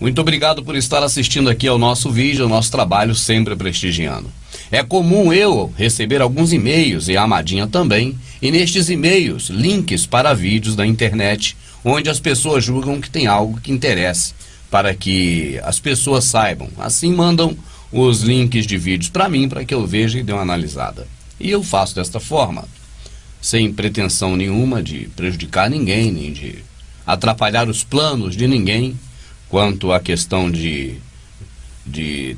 Muito obrigado por estar assistindo aqui ao nosso vídeo, ao nosso trabalho sempre prestigiando. É comum eu receber alguns e-mails, e a Amadinha também, e nestes e-mails, links para vídeos da internet, onde as pessoas julgam que tem algo que interesse, para que as pessoas saibam. Assim mandam os links de vídeos para mim, para que eu veja e dê uma analisada. E eu faço desta forma, sem pretensão nenhuma de prejudicar ninguém, nem de atrapalhar os planos de ninguém, quanto à questão de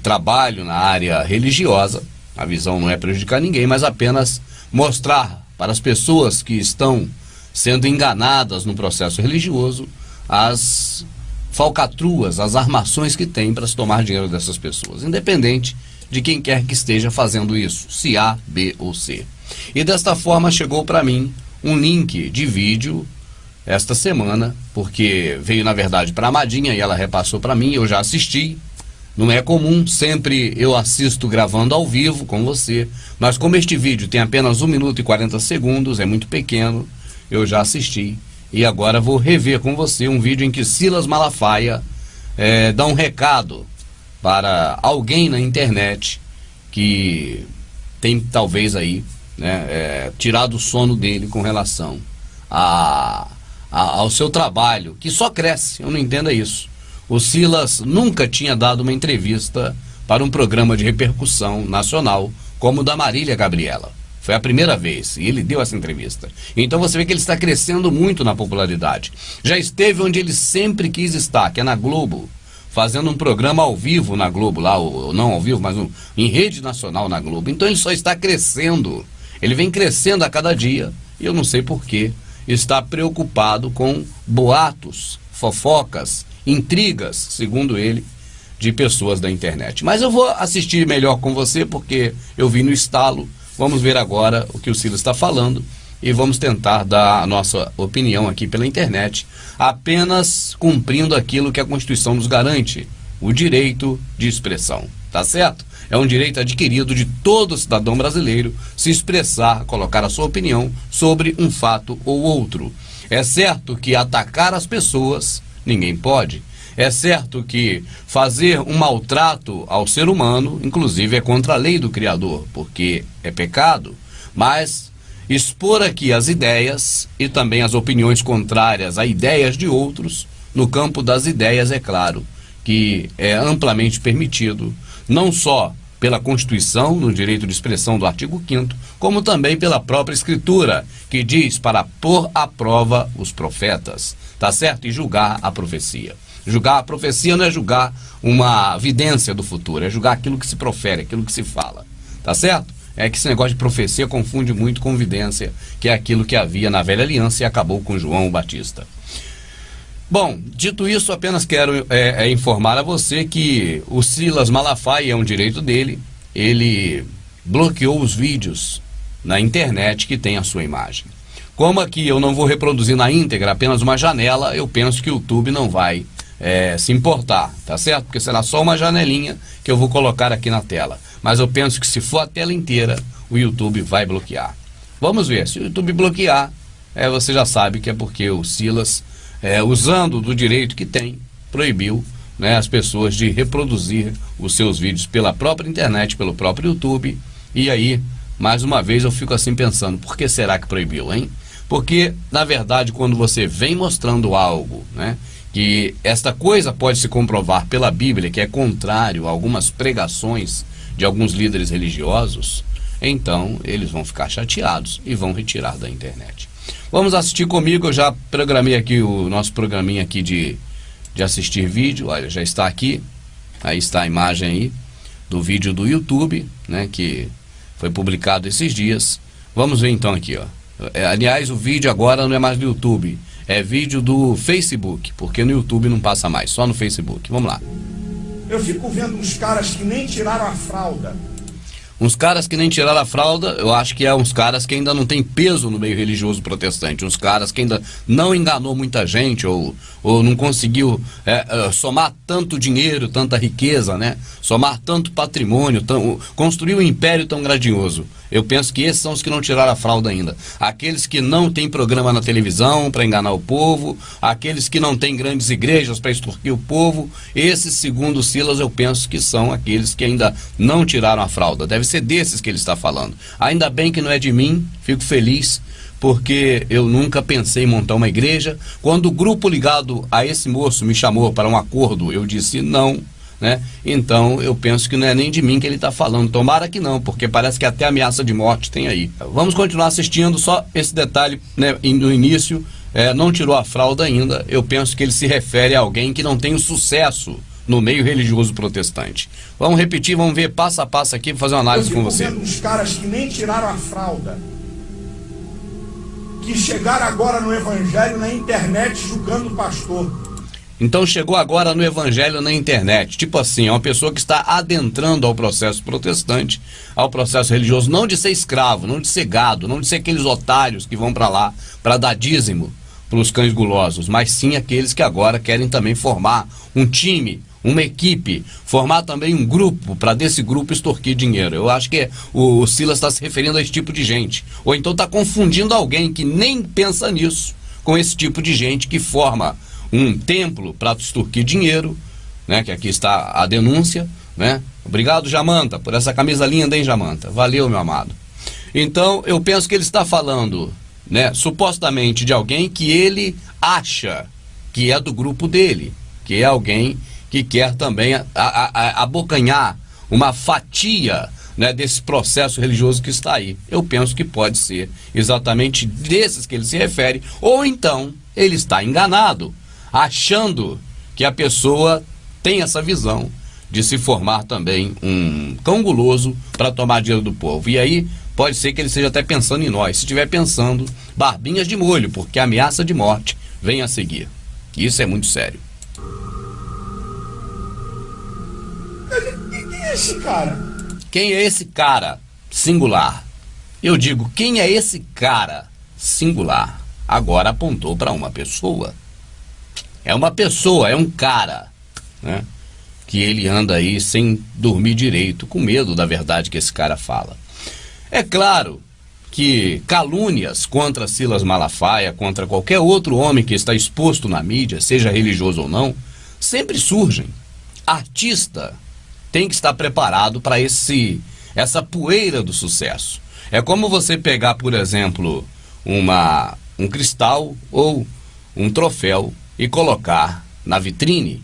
trabalho na área religiosa. A visão não é prejudicar ninguém, mas apenas mostrar para as pessoas que estão sendo enganadas no processo religioso as falcatruas, as armações que tem para se tomar dinheiro dessas pessoas, independente de quem quer que esteja fazendo isso, se A, B ou C. E desta forma chegou para mim um link de vídeo esta semana, porque veio na verdade para a Amadinha e ela repassou para mim, eu já assisti. Não é comum, sempre eu assisto gravando ao vivo com você, mas como este vídeo tem apenas 1 minuto e 40 segundos, é muito pequeno, eu já assisti. E agora vou rever com você um vídeo em que Silas Malafaia dá um recado para alguém na internet que tem talvez aí tirado o sono dele com relação ao seu trabalho, que só cresce. Eu não entendo isso. O Silas nunca tinha dado uma entrevista para um programa de repercussão nacional como o da Marília Gabriela. Foi a primeira vez e ele deu essa entrevista. Então você vê que ele está crescendo muito na popularidade. Já esteve onde ele sempre quis estar, que é na Globo, fazendo um programa ao vivo na Globo, lá, ou não ao vivo, mas em rede nacional na Globo. Então ele só está crescendo. Ele vem crescendo a cada dia e eu não sei porquê. Está preocupado com boatos, fofocas, intrigas, segundo ele, de pessoas da internet. Mas eu vou assistir melhor com você porque eu vi no estalo. Vamos ver agora o que o Silas está falando e vamos tentar dar a nossa opinião aqui pela internet, apenas cumprindo aquilo que a Constituição nos garante, o direito de expressão. Tá certo? É um direito adquirido de todo cidadão brasileiro se expressar, colocar a sua opinião sobre um fato ou outro. É certo que atacar as pessoas ninguém pode. É certo que fazer um maltrato ao ser humano, inclusive, é contra a lei do Criador, porque é pecado. Mas expor aqui as ideias e também as opiniões contrárias a ideias de outros, no campo das ideias, é claro que é amplamente permitido, não só pela Constituição, no direito de expressão do artigo 5º, como também pela própria Escritura, que diz para pôr à prova os profetas, tá certo? E julgar a profecia. Julgar a profecia não é julgar uma vidência do futuro, é julgar aquilo que se profere, aquilo que se fala, tá certo? É que esse negócio de profecia confunde muito com vidência, que é aquilo que havia na velha aliança e acabou com João Batista. Bom, dito isso, apenas quero informar a você que o Silas Malafaia, é um direito dele, ele bloqueou os vídeos na internet que tem a sua imagem. Como aqui eu não vou reproduzir na íntegra, apenas uma janela, eu penso que o YouTube não vai se importar, tá certo? Porque será só uma janelinha que eu vou colocar aqui na tela. Mas eu penso que se for a tela inteira, o YouTube vai bloquear. Vamos ver, se o YouTube bloquear, você já sabe que é porque o Silas, usando do direito que tem, proibiu as pessoas de reproduzir os seus vídeos pela própria internet, pelo próprio YouTube. E aí, mais uma vez, eu fico assim pensando, por que será que proibiu, hein? Porque, na verdade, quando você vem mostrando algo, que esta coisa pode se comprovar pela Bíblia, que é contrário a algumas pregações de alguns líderes religiosos, então eles vão ficar chateados e vão retirar da internet. Vamos assistir comigo, eu já programei aqui o nosso programinha aqui de assistir vídeo. Olha, já está aqui, aí está a imagem aí do vídeo do YouTube, que foi publicado esses dias. Vamos ver então aqui, ó. Aliás, o vídeo agora não é mais do YouTube, é vídeo do Facebook, porque no YouTube não passa mais, só no Facebook. Vamos lá. Eu fico vendo uns caras que nem tiraram a fralda. Uns caras que nem tiraram a fralda, eu acho que é uns caras que ainda não tem peso no meio religioso protestante. Uns caras que ainda não enganou muita gente ou não conseguiu somar tanto dinheiro, tanta riqueza, somar tanto patrimônio, construir um império tão grandioso. Eu penso que esses são os que não tiraram a fralda ainda. Aqueles que não têm programa na televisão para enganar o povo, aqueles que não têm grandes igrejas para extorquir o povo, esses, segundo Silas, eu penso que são aqueles que ainda não tiraram a fralda. Deve ser desses que ele está falando. Ainda bem que não é de mim, fico feliz, porque eu nunca pensei em montar uma igreja. Quando o grupo ligado a esse moço me chamou para um acordo, eu disse não. Né? Então eu penso que não é nem de mim que ele está falando, tomara que não, porque parece que até ameaça de morte tem aí. Vamos continuar assistindo, só esse detalhe, né, no início, não tirou a fralda ainda. Eu penso que ele se refere a alguém que não tem o sucesso no meio religioso protestante. Vamos repetir, vamos ver passo a passo aqui, fazer uma análise com você. Uns caras que nem tiraram a fralda, que chegaram agora no evangelho na internet julgando o pastor. Então chegou agora no evangelho na internet, tipo assim, é uma pessoa que está adentrando ao processo protestante, ao processo religioso, não de ser escravo, não de ser gado, não de ser aqueles otários que vão para lá para dar dízimo para os cães gulosos, mas sim aqueles que agora querem também formar um time, uma equipe, formar também um grupo para desse grupo extorquir dinheiro. Eu acho que o Silas está se referindo a esse tipo de gente, ou então está confundindo alguém que nem pensa nisso com esse tipo de gente que forma um templo para extorquir dinheiro, né? Que aqui está a denúncia, né? Obrigado, Jamanta, por essa camisa linda, hein, Jamanta? Valeu, meu amado. Então, eu penso que ele está falando, né, supostamente de alguém que ele acha que é do grupo dele, que é alguém que quer também abocanhar uma fatia, né, desse processo religioso que está aí. Eu penso que pode ser exatamente desses que ele se refere, ou então ele está enganado, achando que a pessoa tem essa visão de se formar também um cão guloso para tomar dinheiro do povo. E aí pode ser que ele esteja até pensando em nós. Se estiver pensando, barbinhas de molho, porque a ameaça de morte vem a seguir. Isso é muito sério. Quem é esse cara? Quem é esse cara? Singular. Eu digo, quem é esse cara? Singular. Agora apontou para uma pessoa. É uma pessoa, é um cara, né, que ele anda aí sem dormir direito, com medo da verdade que esse cara fala. É claro que calúnias contra Silas Malafaia, contra qualquer outro homem que está exposto na mídia, seja religioso ou não, sempre surgem. Artista tem que estar preparado para essa poeira do sucesso. É como você pegar, por exemplo, um cristal ou um troféu e colocar na vitrine.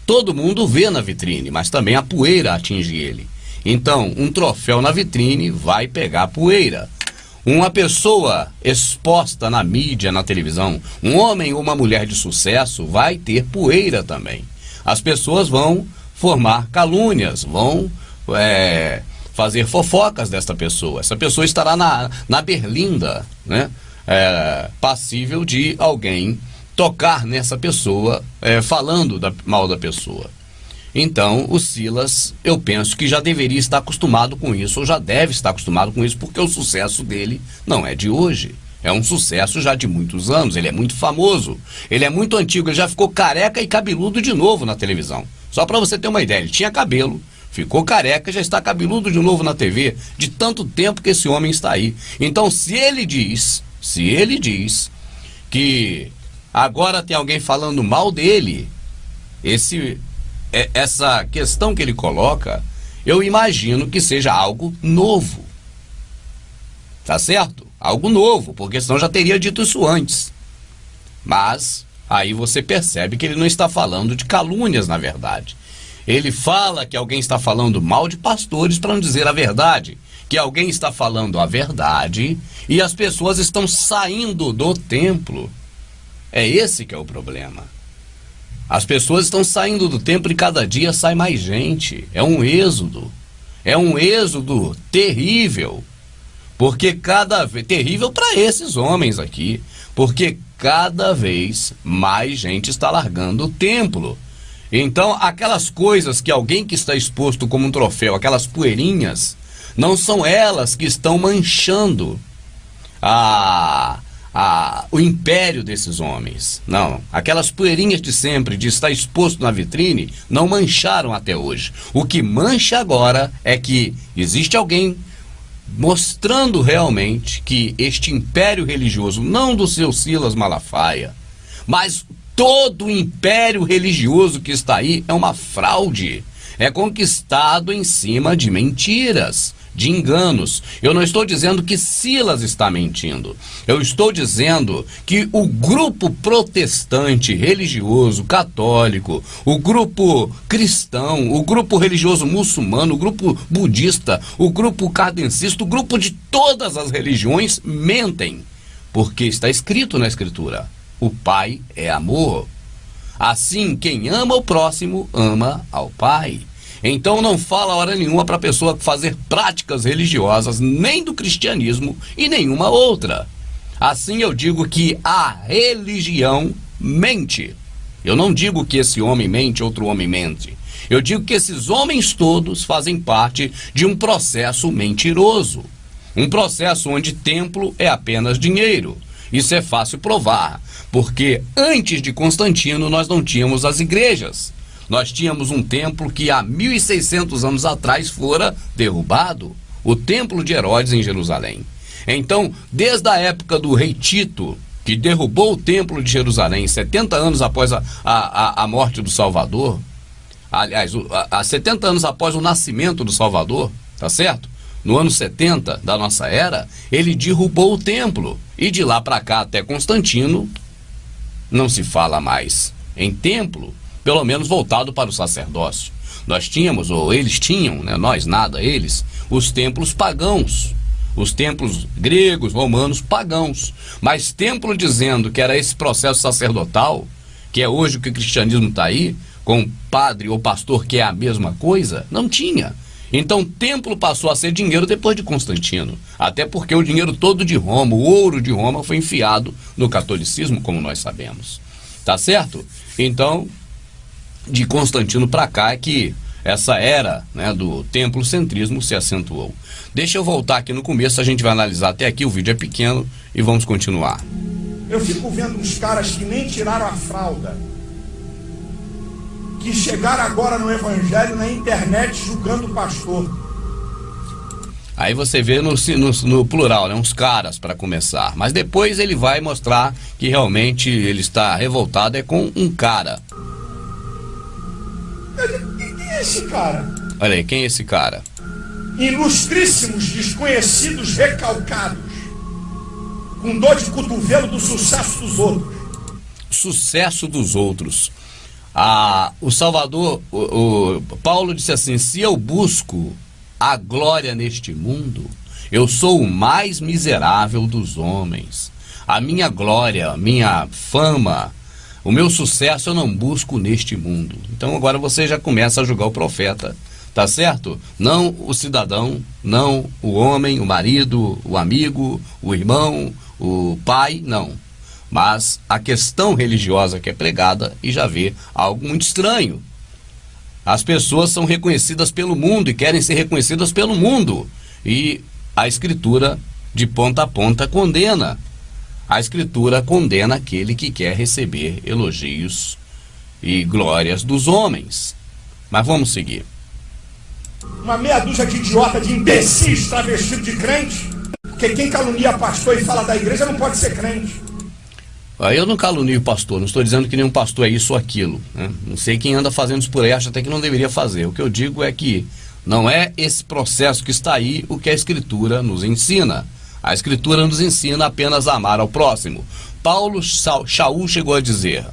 Todo mundo vê na vitrine, mas também a poeira atinge ele. Então, um troféu na vitrine vai pegar poeira. Uma pessoa exposta na mídia, na televisão, um homem ou uma mulher de sucesso, vai ter poeira também. As pessoas vão formar calúnias, vão fazer fofocas desta pessoa. Essa pessoa estará na berlinda, né? Passível de alguém tocar nessa pessoa, falando mal da pessoa. Então, o Silas, eu penso que já deveria estar acostumado com isso, ou já deve estar acostumado com isso, porque o sucesso dele não é de hoje. É um sucesso já de muitos anos, ele é muito famoso, ele é muito antigo, ele já ficou careca e cabeludo de novo na televisão. Só para você ter uma ideia, ele tinha cabelo, ficou careca, já está cabeludo de novo na TV, de tanto tempo que esse homem está aí. Então, se ele diz que agora tem alguém falando mal dele, essa questão que ele coloca, eu imagino que seja algo novo. Tá certo? Algo novo, porque senão já teria dito isso antes. Mas aí você percebe que ele não está falando de calúnias, na verdade. Ele fala que alguém está falando mal de pastores para não dizer a verdade. Que alguém está falando a verdade e as pessoas estão saindo do templo. É esse que é o problema. As pessoas estão saindo do templo e cada dia sai mais gente. É um êxodo. É um êxodo terrível. Porque terrível para esses homens aqui. Porque cada vez mais gente está largando o templo. Então, aquelas coisas que alguém que está exposto como um troféu, aquelas poeirinhas, não são elas que estão manchando o império desses homens. Não, aquelas poeirinhas de sempre, de estar exposto na vitrine, não mancharam até hoje. O que mancha agora é que existe alguém mostrando realmente que este império religioso, não do seu Silas Malafaia, mas todo o império religioso que está aí é uma fraude, é conquistado em cima de mentiras, de enganos. Eu não estou dizendo que Silas está mentindo, eu estou dizendo que o grupo protestante religioso católico, o grupo cristão, o grupo religioso muçulmano, o grupo budista, o grupo kardecista, o grupo de todas as religiões mentem, porque está escrito na Escritura: o Pai é amor. Assim, quem ama o próximo, ama ao Pai. Então não fala hora nenhuma para a pessoa fazer práticas religiosas, nem do cristianismo e nenhuma outra. Assim eu digo que a religião mente. Eu não digo que esse homem mente, outro homem mente. Eu digo que esses homens todos fazem parte de um processo mentiroso. Um processo onde templo é apenas dinheiro. Isso é fácil provar, porque antes de Constantino nós não tínhamos as igrejas. Nós tínhamos um templo que há 1.600 anos atrás fora derrubado, o templo de Herodes em Jerusalém. Então, desde a época do rei Tito, que derrubou o templo de Jerusalém, 70 anos após a morte do Salvador, aliás, 70 anos após o nascimento do Salvador, tá certo? No ano 70 da nossa era, ele derrubou o templo. E de lá para cá até Constantino, não se fala mais em templo, pelo menos voltado para o sacerdócio. Nós tínhamos, ou eles tinham, né, nós nada, eles, os templos pagãos, os templos gregos, romanos, pagãos. Mas templo dizendo que era esse processo sacerdotal, que é hoje o que o cristianismo está aí, com padre ou pastor que é a mesma coisa, não tinha. Então o templo passou a ser dinheiro depois de Constantino, até porque o dinheiro todo de Roma, o ouro de Roma foi enfiado no catolicismo, como nós sabemos. Tá certo? Então, de Constantino para cá é que essa era, né, do templocentrismo se acentuou. Deixa eu voltar aqui no começo, a gente vai analisar até aqui, o vídeo é pequeno e vamos continuar. Eu fico vendo uns caras que nem tiraram a fralda, que chegaram agora no evangelho na internet julgando o pastor. Aí você vê no plural, né, uns caras para começar, mas depois ele vai mostrar que realmente ele está revoltado é com um cara. Quem é esse cara? Olha aí, quem é esse cara? Ilustríssimos desconhecidos recalcados, com dor de cotovelo do sucesso dos outros. Sucesso dos outros. O Salvador, o Paulo disse assim: se eu busco a glória neste mundo, eu sou o mais miserável dos homens. A minha glória, a minha fama, o meu sucesso eu não busco neste mundo. Então agora você já começa a julgar o profeta, tá certo? Não o cidadão, não o homem, o marido, o amigo, o irmão, o pai, não. Mas a questão religiosa que é pregada e já vê algo muito estranho. As pessoas são reconhecidas pelo mundo e querem ser reconhecidas pelo mundo. E a Escritura, de ponta a ponta, condena. A Escritura condena aquele que quer receber elogios e glórias dos homens. Mas vamos seguir. Uma meia dúzia de idiota, de imbecis travestido de crente, porque quem calunia pastor e fala da igreja não pode ser crente. Eu não calunio o pastor, não estou dizendo que nenhum pastor é isso ou aquilo, né? Não sei quem anda fazendo isso por aí, acha até que não deveria fazer. O que eu digo é que não é esse processo que está aí o que a Escritura nos ensina. A Escritura nos ensina apenas a amar ao próximo. Paulo Shaul chegou a dizer: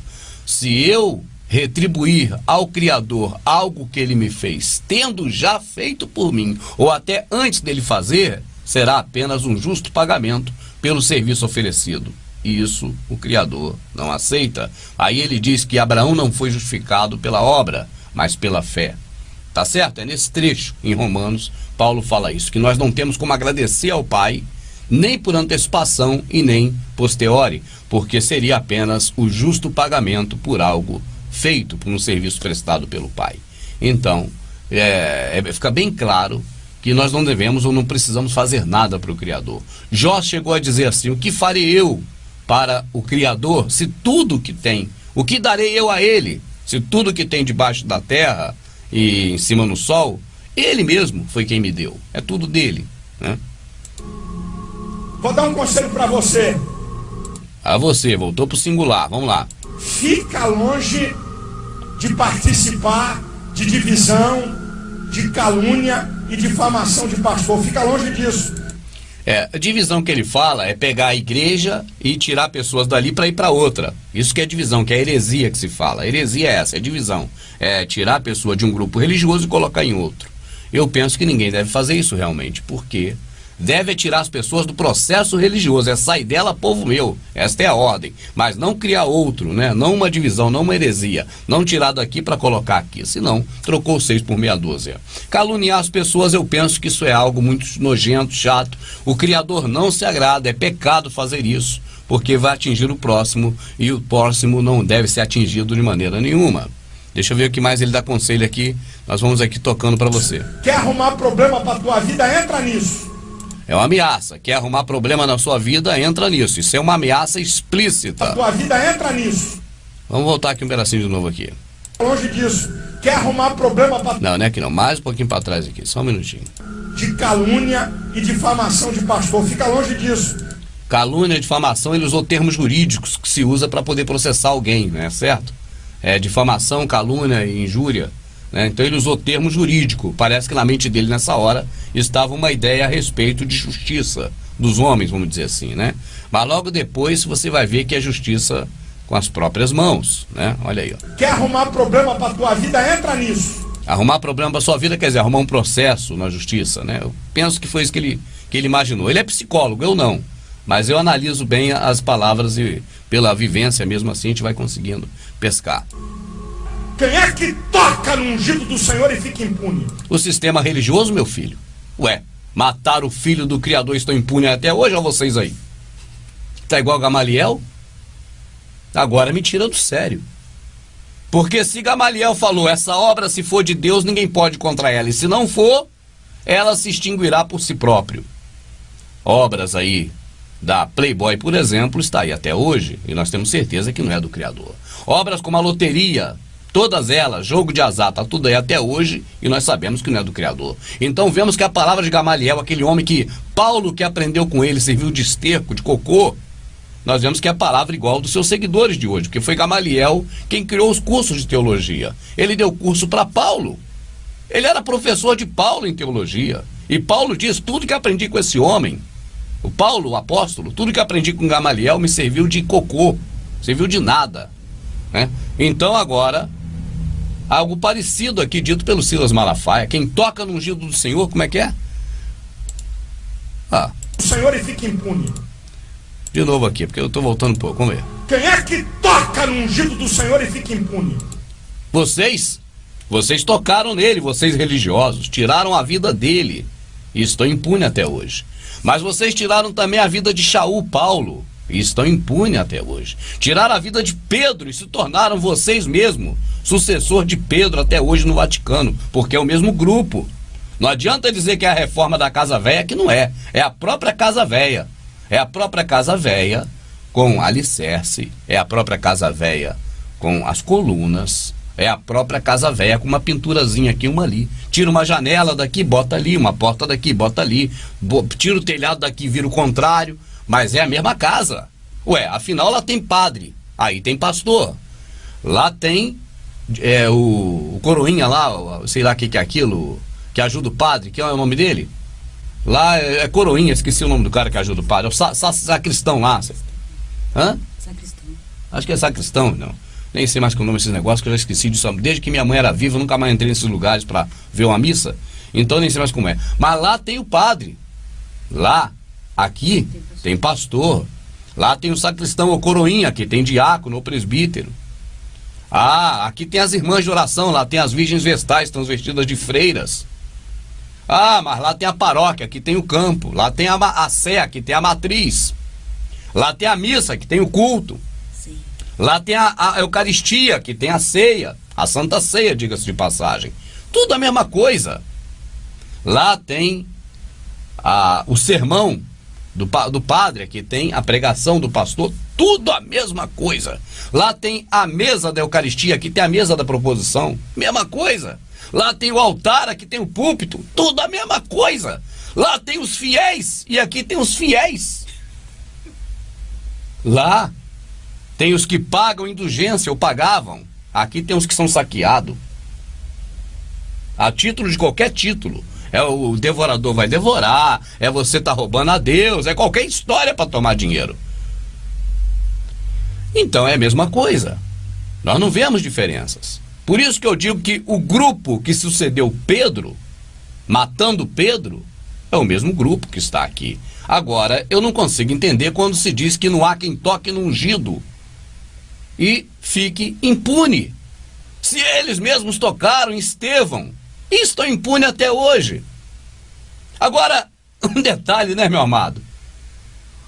se eu retribuir ao Criador algo que ele me fez, tendo já feito por mim, ou até antes dele fazer, será apenas um justo pagamento pelo serviço oferecido. E isso o Criador não aceita. Aí ele diz que Abraão não foi justificado pela obra, mas pela fé. Tá certo? É nesse trecho, em Romanos, Paulo fala isso, que nós não temos como agradecer ao Pai, nem por antecipação e nem posteriori, porque seria apenas o justo pagamento por algo feito, por um serviço prestado pelo Pai. Então, fica bem claro que nós não devemos ou não precisamos fazer nada para o Criador. Jó chegou a dizer assim: o que farei eu para o Criador, se tudo que tem, o que darei eu a ele, se tudo que tem debaixo da terra e em cima no sol, ele mesmo foi quem me deu, é tudo dele, né? Vou dar um conselho para você. A você, voltou pro singular, vamos lá. Fica longe de participar de divisão, de calúnia e difamação de pastor. Fica longe disso. A divisão que ele fala é pegar a igreja e tirar pessoas dali para ir para outra. Isso que é divisão, que é heresia que se fala. Heresia é essa, é divisão. É tirar a pessoa de um grupo religioso e colocar em outro. Eu penso que ninguém deve fazer isso realmente, porque deve tirar as pessoas do processo religioso, é sair dela, povo meu, esta é a ordem, mas não criar outro, né? Não uma divisão, não uma heresia, não tirar daqui para colocar aqui, senão trocou 6 por meia dúzia. Caluniar as pessoas, eu penso que isso é algo muito nojento, chato, o Criador não se agrada, é pecado fazer isso, porque vai atingir o próximo, e o próximo não deve ser atingido de maneira nenhuma. Deixa eu ver o que mais ele dá conselho aqui, nós vamos aqui tocando para você. Quer arrumar problema para tua vida? Entra nisso. É uma ameaça. Quer arrumar problema na sua vida, entra nisso. Isso é uma ameaça explícita. A tua vida entra nisso. Vamos voltar aqui um pedacinho de novo aqui. Longe disso. Quer arrumar problema para... Não é aqui não. Mais um pouquinho para trás aqui. Só um minutinho. De calúnia e difamação de pastor. Fica longe disso. Calúnia e difamação, ele usou termos jurídicos que se usa para poder processar alguém, né? Certo? Difamação, calúnia e injúria. Né? Então ele usou termo jurídico. Parece que na mente dele nessa hora estava uma ideia a respeito de justiça dos homens, vamos dizer assim, né? Mas logo depois você vai ver que é justiça com as próprias mãos, né? Olha aí, ó. Quer arrumar problema para tua vida? Entra nisso. Arrumar problema para sua vida quer dizer arrumar um processo na justiça, né? Eu penso que foi isso que ele imaginou. Ele é psicólogo, eu não. Mas eu analiso bem as palavras e pela vivência mesmo assim a gente vai conseguindo pescar. Quem é que toca no ungido do Senhor e fica impune? O sistema religioso, meu filho. Ué, mataram o filho do Criador e estão impunes até hoje, ó vocês aí. Tá igual Gamaliel? Agora me tira do sério. Porque se Gamaliel falou, essa obra se for de Deus, ninguém pode contra ela. E se não for, ela se extinguirá por si próprio. Obras aí da Playboy, por exemplo, está aí até hoje. E nós temos certeza que não é do Criador. Obras como a loteria, todas elas, jogo de azar, tá tudo aí até hoje e nós sabemos que não é do Criador. Então vemos que a palavra de Gamaliel, aquele homem que Paulo que aprendeu com ele, serviu de esterco, de cocô, nós vemos que é a palavra igual dos seus seguidores de hoje, porque foi Gamaliel quem criou os cursos de teologia. Ele deu curso para Paulo. Ele era professor de Paulo em teologia. E Paulo diz, tudo que aprendi com esse homem, o Paulo, o apóstolo, tudo que aprendi com Gamaliel me serviu de cocô, serviu de nada, né? Então agora algo parecido aqui dito pelo Silas Malafaia. Quem toca no ungido do Senhor, como é que é? O Senhor e fica impune. De novo aqui, porque eu estou voltando um pouco, vamos ver. Quem é que toca no ungido do Senhor e fica impune? Vocês tocaram nele, vocês religiosos, tiraram a vida dele e estão impunes até hoje. Mas vocês tiraram também a vida de Shaul Paulo e estão impunes até hoje. Tiraram a vida de Pedro e se tornaram vocês mesmos sucessor de Pedro até hoje no Vaticano, porque é o mesmo grupo. Não adianta dizer que é a reforma da Casa Velha, que não é. É a própria Casa Velha. É a própria Casa Velha com alicerce, é a própria Casa Velha com as colunas, é a própria Casa Velha com uma pinturazinha aqui, uma ali. Tira uma janela daqui, bota ali, uma porta daqui, bota ali. Tira o telhado daqui, vira o contrário, mas é a mesma casa. Ué, afinal lá tem padre, aí tem pastor. Lá tem o coroinha lá, sei lá o que é aquilo, que ajuda o padre, que é o nome dele? Lá é coroinha, esqueci o nome do cara que ajuda o padre, é o sacristão lá. Hã? Sacristão. Acho que é sacristão, não. Nem sei mais que o nome desses negócios, que eu já esqueci disso. Desde que minha mãe era viva, eu nunca mais entrei nesses lugares para ver uma missa, então nem sei mais como é. Mas lá tem o padre. Lá, aqui, tem pastor. Lá tem o sacristão ou coroinha, aqui tem diácono ou presbítero. Ah, aqui tem as irmãs de oração, lá tem as virgens vestais, estão vestidas de freiras. Ah, mas lá tem a paróquia, aqui tem o campo. Lá tem a sé, aqui tem a matriz. Lá tem a missa, que tem o culto. Sim. Lá tem a Eucaristia, que tem a ceia. A Santa Ceia, diga-se de passagem. Tudo a mesma coisa. Lá tem o sermão do padre, que tem a pregação do pastor. Tudo a mesma coisa. Lá tem a mesa da Eucaristia, aqui tem a mesa da proposição. Mesma coisa. Lá tem o altar, aqui tem o púlpito. Tudo a mesma coisa. Lá tem os fiéis e aqui tem os fiéis. Lá tem os que pagam indulgência ou pagavam. Aqui tem os que são saqueados. A título de qualquer título. É o devorador vai devorar, é você tá roubando a Deus, é qualquer história para tomar dinheiro. Então é a mesma coisa. Nós não vemos diferenças. Por isso que eu digo que o grupo que sucedeu Pedro, matando Pedro, é o mesmo grupo que está aqui. Agora, eu não consigo entender quando se diz que não há quem toque no ungido e fique impune. Se eles mesmos tocaram em Estevão e estão impunes até hoje. Agora, um detalhe, né, meu amado?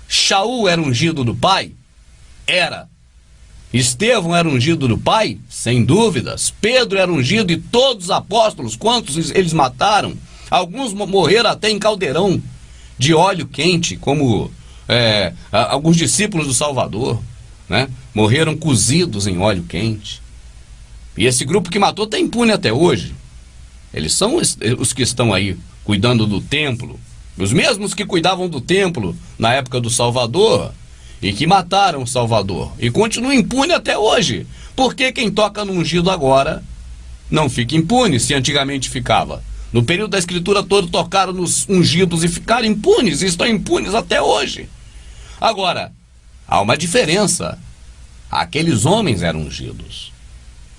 Shaul era ungido do Pai? Era. Estevão era ungido do Pai? Sem dúvidas. Pedro era ungido e todos os apóstolos, quantos eles mataram? Alguns morreram até em caldeirão de óleo quente, como alguns discípulos do Salvador, né? Morreram cozidos em óleo quente. E esse grupo que matou está impune até hoje. Eles são os que estão aí cuidando do templo, os mesmos que cuidavam do templo na época do Salvador e que mataram o Salvador e continuam impune até hoje. Por que quem toca no ungido agora não fica impune, se antigamente ficava? No período da Escritura todo tocaram nos ungidos e ficaram impunes, e estão impunes até hoje. Agora, há uma diferença. Aqueles homens eram ungidos.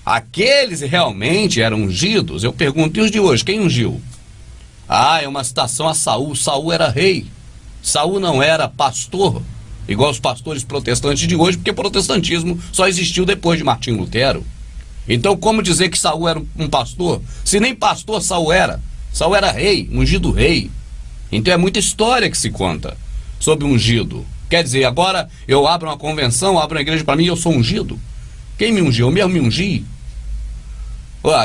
Aqueles realmente eram ungidos. Eu pergunto, e os de hoje, quem ungiu? Ah, é uma citação a Saul. Saul era rei. Saul não era pastor, igual os pastores protestantes de hoje, porque o protestantismo só existiu depois de Martim Lutero. Então, como dizer que Saul era um pastor? Se nem pastor Saul era. Saul era rei, ungido rei. Então é muita história que se conta sobre ungido. Quer dizer, agora eu abro uma convenção, abro uma igreja para mim e eu sou ungido. Quem me ungiu? Eu mesmo me ungi.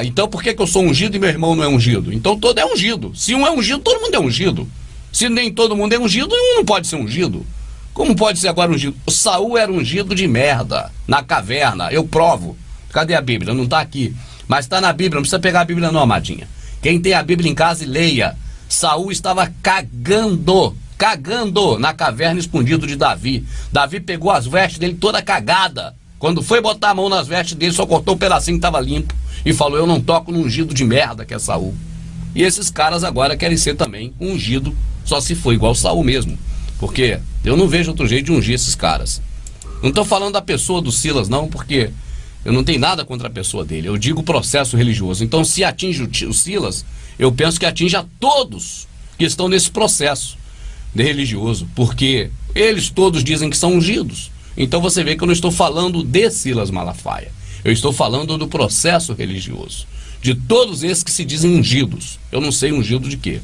Então por que eu sou ungido e meu irmão não é ungido? Então todo é ungido. Se um é ungido, todo mundo é ungido. Se nem todo mundo é ungido, um não pode ser ungido. Como pode ser agora ungido? O Saul era ungido de merda, na caverna, eu provo. Cadê a Bíblia? Não está aqui. Mas está na Bíblia, não precisa pegar a Bíblia não, amadinha. Quem tem a Bíblia em casa e leia. Saul estava cagando na caverna escondido de Davi. Davi pegou as vestes dele toda cagada. Quando foi botar a mão nas vestes dele, só cortou um pedacinho que estava limpo. E falou, eu não toco no ungido de merda que é Saul. E esses caras agora querem ser também ungido, só se for igual Saul mesmo. Porque eu não vejo outro jeito de ungir esses caras. Não estou falando da pessoa do Silas não, porque eu não tenho nada contra a pessoa dele. Eu digo processo religioso. Então se atinge o Silas, eu penso que atinge a todos que estão nesse processo de religioso. Porque eles todos dizem que são ungidos. Então você vê que eu não estou falando de Silas Malafaia. Eu estou falando do processo religioso. De todos esses que se dizem ungidos. Eu não sei ungido de quê.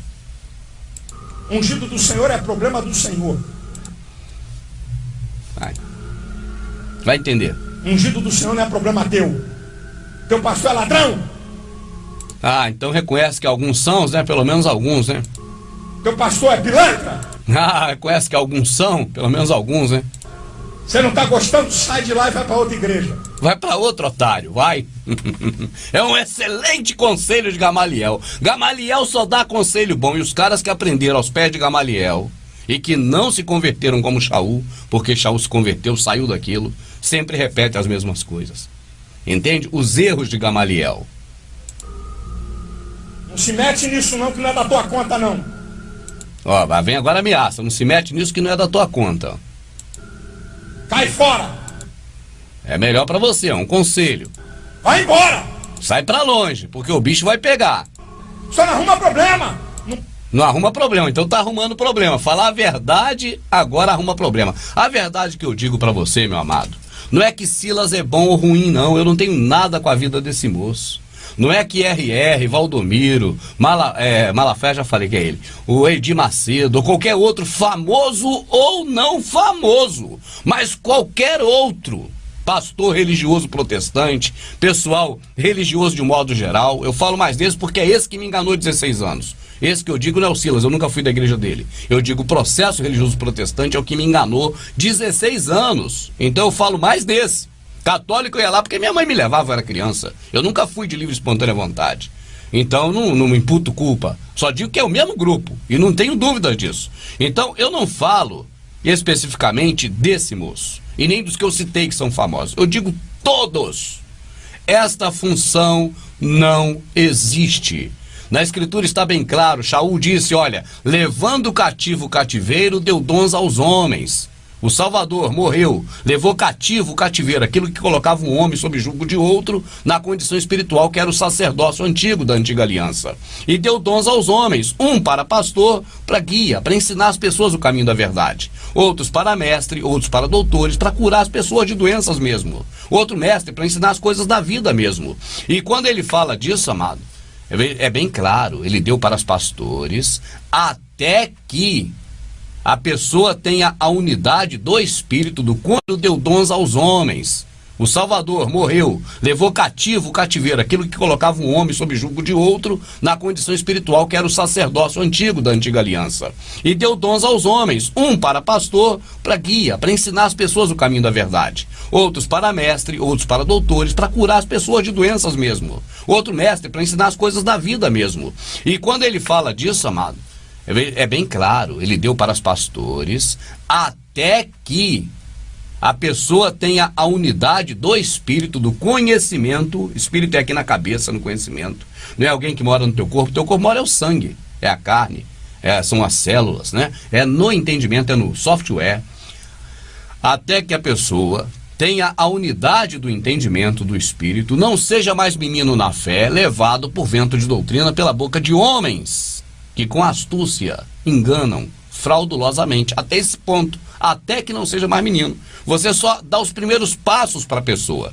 Ungido do Senhor é problema do Senhor. Vai entender. Ungido do Senhor não é problema teu. Teu pastor é ladrão. Ah, então reconhece que alguns são, né? Pelo menos alguns, né? Teu pastor é pilantra. Ah, reconhece que alguns são, pelo menos alguns, né? Você não está gostando, sai de lá e vai para outra igreja. Vai para outro, otário, vai. É um excelente conselho de Gamaliel. Gamaliel só dá conselho bom. E os caras que aprenderam aos pés de Gamaliel e que não se converteram como Shaul, porque Shaul se converteu, saiu daquilo, sempre repete as mesmas coisas. Entende? Os erros de Gamaliel. Não se mete nisso não, que não é da tua conta não. Ó, vem agora a ameaça. Não se mete nisso que não é da tua conta. Cai fora. É melhor pra você, é um conselho. Vai embora. Sai pra longe, porque o bicho vai pegar. Só não arruma problema. Não arruma problema, então tá arrumando problema. Falar a verdade, agora arruma problema. A verdade que eu digo pra você, meu amado, não é que Silas é bom ou ruim, não. Eu não tenho nada com a vida desse moço. Não é que R.R., Valdomiro, Malafaia, já falei que é ele, o Edir Macedo, ou qualquer outro famoso ou não famoso, mas qualquer outro pastor religioso protestante, pessoal religioso de um modo geral, eu falo mais desse porque é esse que me enganou 16 anos. Esse que eu digo não é o Silas, eu nunca fui da igreja dele. Eu digo o processo religioso protestante é o que me enganou 16 anos. Então eu falo mais desse. Católico eu ia lá porque minha mãe me levava, eu era criança. Eu nunca fui de livre e espontânea vontade. Então não me imputo culpa. Só digo que é o mesmo grupo. E não tenho dúvidas disso. Então eu não falo especificamente desse moço. e nem dos que eu citei que são famosos. Eu digo todos. Esta função não existe. Na Escritura está bem claro, Shaul disse, olha, levando cativo o cativeiro, deu dons aos homens. O Salvador morreu, levou cativo o cativeiro, aquilo que colocava um homem sob jugo de outro, na condição espiritual, que era o sacerdócio antigo da antiga aliança. E deu dons aos homens, um para pastor, para guia, para ensinar as pessoas o caminho da verdade. Outros para mestre, outros para doutores, para curar as pessoas de doenças mesmo. Outro mestre para ensinar as coisas da vida mesmo. E quando ele fala disso, amado, é bem claro, ele deu para os pastores, até que a pessoa tenha a unidade do Espírito, do quando deu dons aos homens. O Salvador morreu, levou cativo o cativeiro, aquilo que colocava um homem sob jugo de outro, na condição espiritual, que era o sacerdócio antigo da antiga aliança. E deu dons aos homens, um para pastor, para guia, para ensinar as pessoas o caminho da verdade. Outros para mestre, outros para doutores, para curar as pessoas de doenças mesmo. Outro mestre para ensinar as coisas da vida mesmo. E quando ele fala disso, amado, é bem claro, ele deu para os pastores, até que a pessoa tenha a unidade do Espírito, do conhecimento. Espírito é aqui na cabeça, no conhecimento. Não é alguém que mora no teu corpo mora é o sangue, é a carne, são as células, né? É no entendimento, é no software. Até que a pessoa tenha a unidade do entendimento do Espírito, não seja mais menino na fé, levado por vento de doutrina pela boca de homens, que com astúcia enganam fraudulosamente, até esse ponto, até que não seja mais menino. Você só dá os primeiros passos para a pessoa.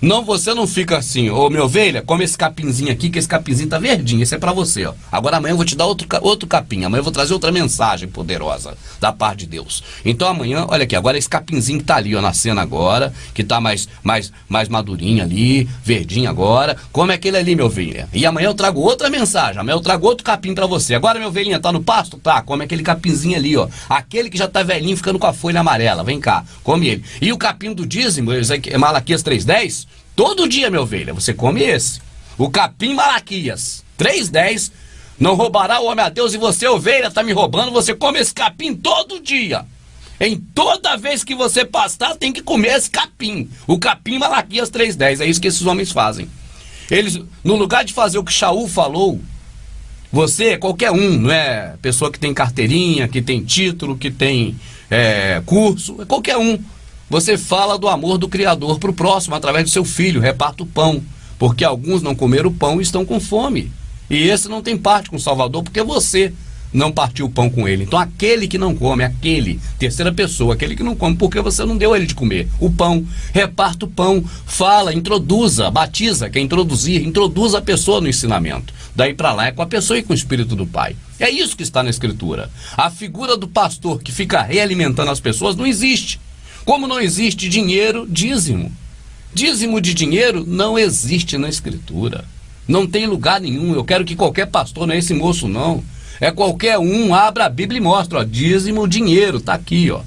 Não, você não fica assim, ô minha ovelha, come esse capinzinho aqui, que esse capinzinho tá verdinho, esse é para você, ó. Agora amanhã eu vou te dar outro capim, amanhã eu vou trazer outra mensagem poderosa da parte de Deus. Então amanhã, olha aqui, agora esse capinzinho que tá ali, ó, na cena agora, que tá mais madurinho ali, verdinho agora, come aquele ali, minha ovelha. E amanhã eu trago outra mensagem, amanhã eu trago outro capim para você. Agora, minha ovelhinha, tá no pasto? Tá, come aquele capinzinho ali, ó. Aquele que já tá velhinho, ficando com a folha amarela, vem cá, come ele. E o capim do dízimo, Malaquias 3:10, todo dia, minha ovelha, você come esse. O capim Malaquias 3:10, não roubará o homem a Deus, e você, ovelha, tá me roubando, você come esse capim todo dia. Em toda vez que você pastar, tem que comer esse capim. O capim Malaquias 3:10, é isso que esses homens fazem. Eles, no lugar de fazer o que Shaul falou, você, qualquer um, não é pessoa que tem carteirinha, que tem título, que tem curso, é qualquer um. Você fala do amor do Criador para o próximo, através do seu filho, reparta o pão. Porque alguns não comeram o pão e estão com fome. E esse não tem parte com o Salvador, porque você não partiu o pão com ele. Então aquele que não come, aquele, terceira pessoa, aquele que não come, porque você não deu a ele de comer o pão, reparta o pão, fala, introduza, batiza, quer introduzir, introduza a pessoa no ensinamento. Daí para lá é com a pessoa e com o Espírito do Pai. É isso que está na Escritura. A figura do pastor que fica realimentando as pessoas não existe. Como não existe dinheiro, dízimo. Dízimo de dinheiro não existe na Escritura. Não tem lugar nenhum. Eu quero que qualquer pastor, não é esse moço não, é qualquer um, abra a Bíblia e mostra, ó, dízimo, dinheiro, tá aqui, ó.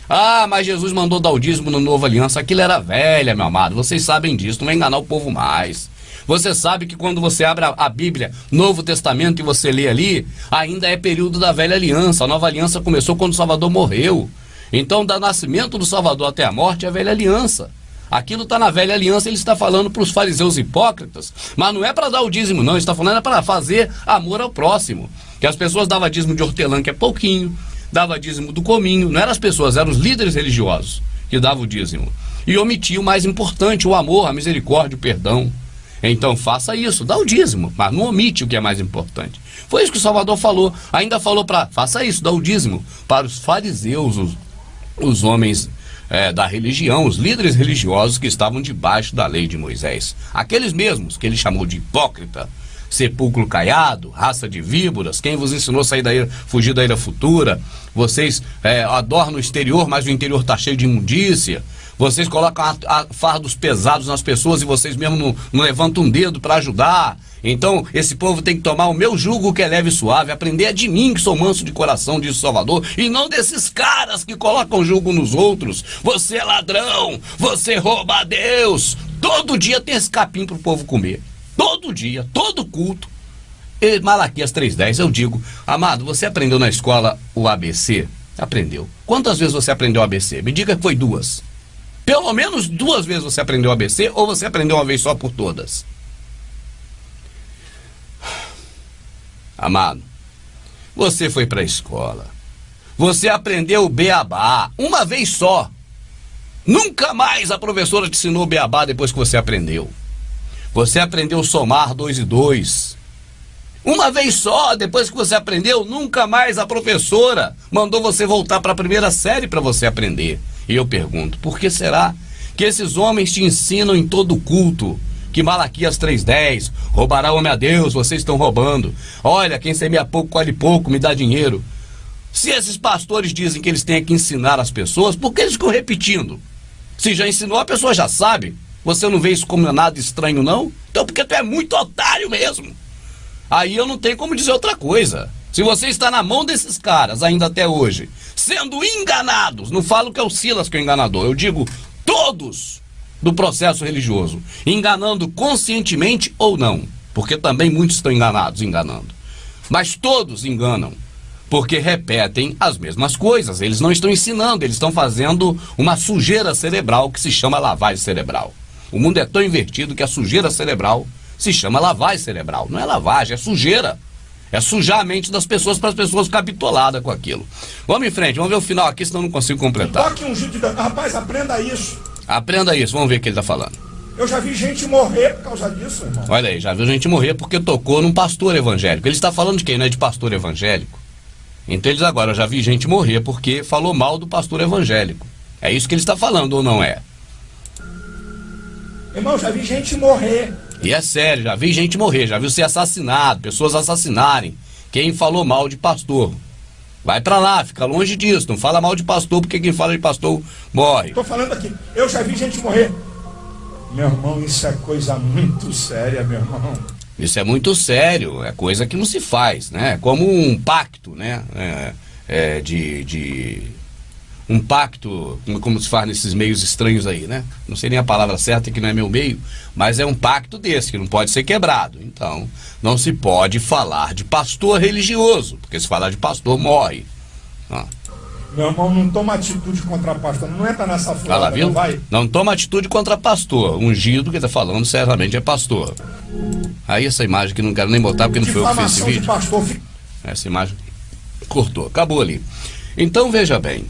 Ah, mas Jesus mandou dar o dízimo no Novo Aliança, aquilo era velha, meu amado, vocês sabem disso, não vai enganar o povo mais. Você sabe que quando você abre a Bíblia, Novo Testamento, e você lê ali, ainda é período da velha aliança. A nova aliança começou quando o Salvador morreu. Então, do nascimento do Salvador até a morte é a velha aliança. Aquilo está na velha aliança, ele está falando para os fariseus hipócritas, mas não é para dar o dízimo não, ele está falando para fazer amor ao próximo. Que as pessoas davam dízimo de hortelã, que é pouquinho, dava dízimo do cominho, não eram as pessoas, eram os líderes religiosos que davam o dízimo. E omitiam o mais importante, o amor, a misericórdia, o perdão. Então faça isso, dá o dízimo, mas não omite o que é mais importante. Foi isso que o Salvador falou, ainda falou faça isso, dá o dízimo para os fariseus, os homens da religião, os líderes religiosos que estavam debaixo da lei de Moisés. Aqueles mesmos que ele chamou de hipócrita, sepulcro caiado, raça de víboras, quem vos ensinou a sair da ilha, fugir da ilha futura? Vocês adornam o exterior, mas o interior está cheio de imundícia. Vocês colocam fardos pesados nas pessoas e vocês mesmo não levantam um dedo para ajudar. Então, esse povo tem que tomar o meu jugo, que é leve e suave, aprender de mim, que sou manso de coração, diz o Salvador, e não desses caras que colocam jugo nos outros. Você é ladrão, você rouba a Deus. Todo dia tem esse capim para o povo comer. Todo dia, todo culto. E Malaquias 3:10, eu digo, amado, você aprendeu na escola o ABC? Aprendeu. Quantas vezes você aprendeu ABC? Me diga que foi 2. Pelo menos 2 vezes você aprendeu ABC, ou você aprendeu uma vez só por todas? Amado, você foi para a escola, você aprendeu o beabá uma vez só. Nunca mais a professora te ensinou o beabá depois que você aprendeu. Você aprendeu somar 2 e 2. Uma vez só, depois que você aprendeu, nunca mais a professora mandou você voltar para a primeira série para você aprender. E eu pergunto, por que será que esses homens te ensinam em todo culto que Malaquias 3:10, roubará homem a Deus, vocês estão roubando. Olha, quem semeia pouco, colhe pouco, me dá dinheiro. Se esses pastores dizem que eles têm que ensinar as pessoas, por que eles ficam repetindo? Se já ensinou, a pessoa já sabe. Você não vê isso como nada estranho, não? Então porque tu é muito otário mesmo. Aí eu não tenho como dizer outra coisa. Se você está na mão desses caras ainda até hoje, sendo enganados, não falo que é o Silas que é o enganador, eu digo todos do processo religioso, enganando conscientemente ou não, porque também muitos estão enganando, mas todos enganam, porque repetem as mesmas coisas, eles não estão ensinando, eles estão fazendo uma sujeira cerebral que se chama lavagem cerebral. O mundo é tão invertido que a sujeira cerebral se chama lavagem cerebral, não é lavagem, é sujeira. É sujar a mente das pessoas para as pessoas ficarem bitoladas com aquilo. Vamos em frente, vamos ver o final aqui, senão eu não consigo completar. Toque um de... Rapaz, aprenda isso. Aprenda isso, vamos ver o que ele está falando. Eu já vi gente morrer por causa disso, irmão. Olha aí, já viu gente morrer porque tocou num pastor evangélico. Ele está falando de quem? Não é de pastor evangélico? Então ele diz agora, eu já vi gente morrer porque falou mal do pastor evangélico. É isso que ele está falando ou não é? Irmão, já vi gente morrer. E é sério, já vi gente morrer, já viu ser assassinado, pessoas assassinarem quem falou mal de pastor. Vai pra lá, fica longe disso, não fala mal de pastor, porque quem fala de pastor morre. Tô falando aqui, eu já vi gente morrer. Meu irmão, isso é coisa muito séria, meu irmão. Isso é muito sério, é coisa que não se faz, né? É como um pacto, né? Um pacto, como se faz nesses meios estranhos aí, né? Não sei nem a palavra certa, que não é meu meio, mas é um pacto desse, que não pode ser quebrado. Então, não se pode falar de pastor religioso, porque se falar de pastor, morre. Meu irmão, não toma atitude contra pastor, não entra nessa furada, não vai. Não toma atitude contra pastor, ungido que está falando certamente é pastor. Aí essa imagem que não quero nem botar, porque não foi eu que fiz esse vídeo. Essa imagem cortou, acabou ali. Então, veja bem.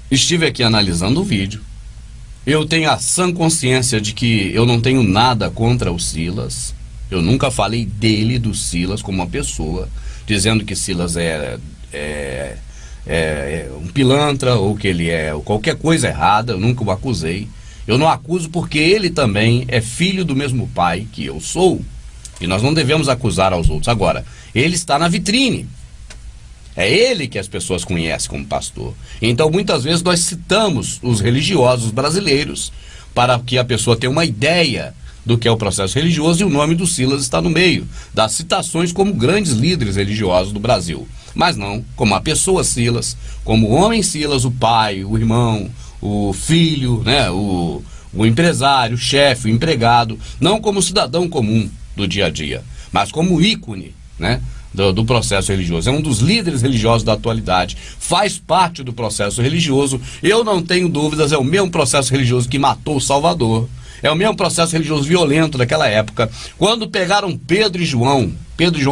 Estive aqui analisando o vídeo. Eu tenho a sã consciência de que eu não tenho nada contra o Silas. Eu nunca falei dele, do Silas, como uma pessoa, dizendo que Silas é um pilantra ou que ele é qualquer coisa errada. Eu nunca o acusei. Eu não acuso porque ele também é filho do mesmo pai que eu sou. E nós não devemos acusar aos outros. Agora, ele está na vitrine. É ele que as pessoas conhecem como pastor. Então, muitas vezes, nós citamos os religiosos brasileiros para que a pessoa tenha uma ideia do que é o processo religioso, e o nome do Silas está no meio das citações como grandes líderes religiosos do Brasil. Mas não como a pessoa Silas, como o homem Silas, o pai, o irmão, o filho, né, o empresário, o chefe, o empregado, não como cidadão comum do dia a dia, mas como ícone, né, do processo religioso. É um dos líderes religiosos da atualidade, faz parte do processo religioso. Eu não tenho dúvidas, é o mesmo processo religioso que matou o Salvador, é o mesmo processo religioso violento daquela época, quando pegaram Pedro e João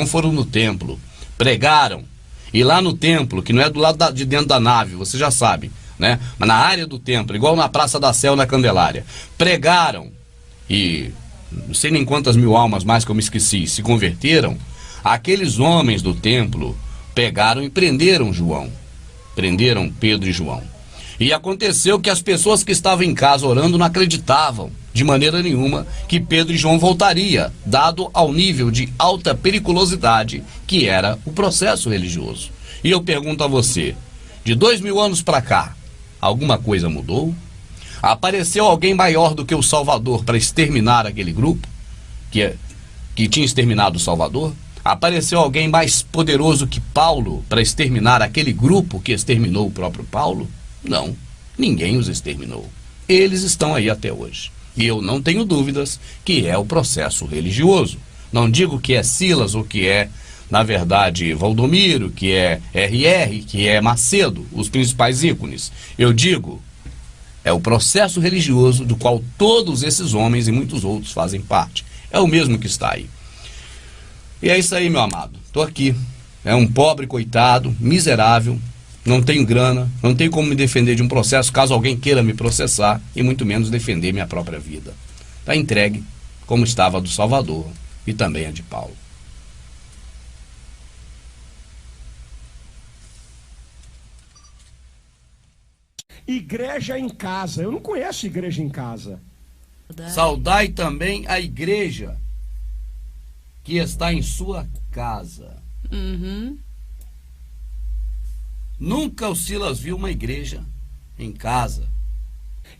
foram no templo, pregaram, e lá no templo, que não é do lado de dentro da nave, você já sabe, né, mas na área do templo, igual na Praça da Sé ou na Candelária, pregaram, e não sei nem quantas mil almas mais que eu me esqueci, se converteram. Aqueles homens do templo pegaram e prenderam João. Prenderam Pedro e João. E aconteceu que as pessoas que estavam em casa orando não acreditavam de maneira nenhuma que Pedro e João voltaria, dado ao nível de alta periculosidade que era o processo religioso. E eu pergunto a você, de 2000 anos para cá, alguma coisa mudou? Apareceu alguém maior do que o Salvador para exterminar aquele grupo que tinha exterminado o Salvador? Apareceu alguém mais poderoso que Paulo para exterminar aquele grupo que exterminou o próprio Paulo? Não, ninguém os exterminou. Eles estão aí até hoje. E eu não tenho dúvidas que é o processo religioso. Não digo que é Silas ou que é na verdade, Valdomiro, que é RR, que é Macedo, os principais ícones. Eu digo, é o processo religioso do qual todos esses homens e muitos outros fazem parte. É o mesmo que está aí. E é isso aí, meu amado. Estou aqui. É um pobre coitado, miserável, não tenho grana, não tenho como me defender de um processo caso alguém queira me processar e muito menos defender minha própria vida. Está entregue, como estava a do Salvador e também a de Paulo. Igreja em casa. Eu não conheço igreja em casa. Saudai também a igreja que está em sua casa. Nunca o Silas viu uma igreja em casa.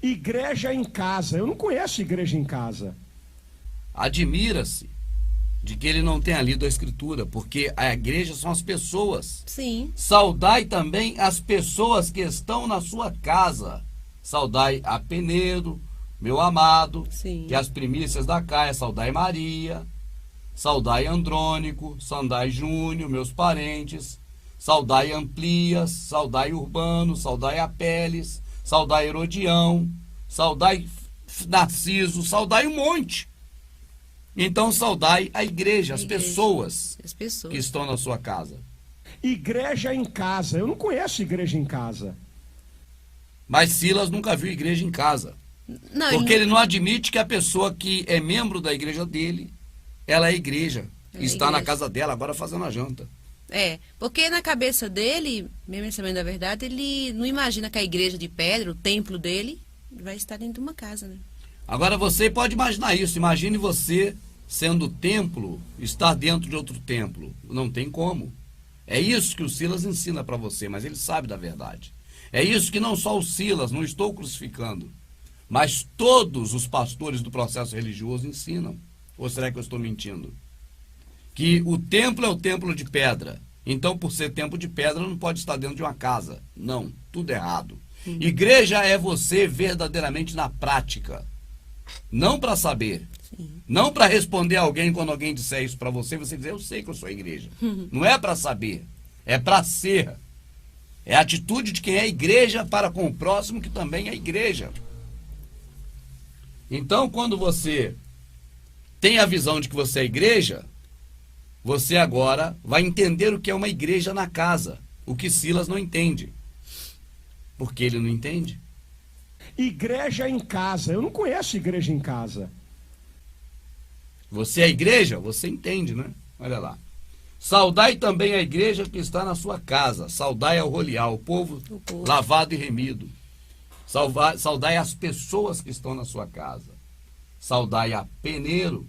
Igreja em casa. Eu não conheço igreja em casa. Admira-se de que ele não tenha lido a Escritura, porque a igreja são as pessoas. Sim. Saudai também as pessoas que estão na sua casa. Saudai a Penedo, meu amado, Sim. que as primícias da Caia. Saudai Maria, saudai Andrônico, saudai Júnior, meus parentes. Saudai Amplias, saudai Urbano, saudai Apeles, saudai Herodião, saudai Narciso, saudai um monte. Então saudai a igreja, as pessoas que estão na sua casa. Igreja em casa. Eu não conheço igreja em casa. Mas Silas nunca viu igreja em casa. Não, Porque ele não admite que a pessoa que é membro da igreja dele, ela é igreja. Está na casa dela, agora fazendo a janta. Porque na cabeça dele, mesmo sabendo da verdade, ele não imagina que a igreja de pedra, o templo dele, vai estar dentro de uma casa, né? Agora você pode imaginar isso. Imagine você sendo templo, estar dentro de outro templo. Não tem como. É isso que o Silas ensina para você, mas ele sabe da verdade. É isso que não só o Silas, não estou crucificando, mas todos os pastores do processo religioso ensinam. Ou será que eu estou mentindo? Que o templo é o templo de pedra. Então, por ser templo de pedra, não pode estar dentro de uma casa. Não, tudo errado. Igreja é você verdadeiramente na prática. Não para saber. Sim. Não para responder a alguém quando alguém disser isso para você, você dizer, eu sei que eu sou igreja. Não é para saber, é para ser. É a atitude de quem é igreja para com o próximo, que também é igreja. Então, quando você tem a visão de que você é igreja, você agora vai entender o que é uma igreja na casa. O que Silas não entende. Por que ele não entende? Igreja em casa. Eu não conheço igreja em casa. Você é igreja? Você entende, né? Olha lá. Saudai também a igreja que está na sua casa. Saudai ao Rolial, o povo lavado e remido. Saudai as pessoas que estão na sua casa. Saudai a Peneiro,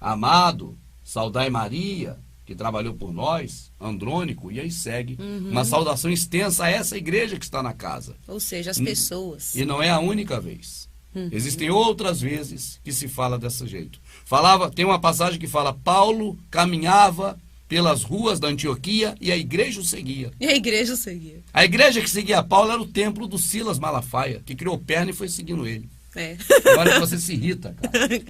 amado. Saudai Maria, que trabalhou por nós, Andrônico, e aí segue. Uma saudação extensa a essa igreja que está na casa. Ou seja, as pessoas. E não é a única vez. Existem outras vezes que se fala desse jeito. Tem uma passagem que fala, Paulo caminhava pelas ruas da Antioquia e a igreja o seguia. E a igreja o seguia. A igreja que seguia Paulo era o templo do Silas Malafaia, que criou perna e foi seguindo ele. É. Agora você se irrita, cara.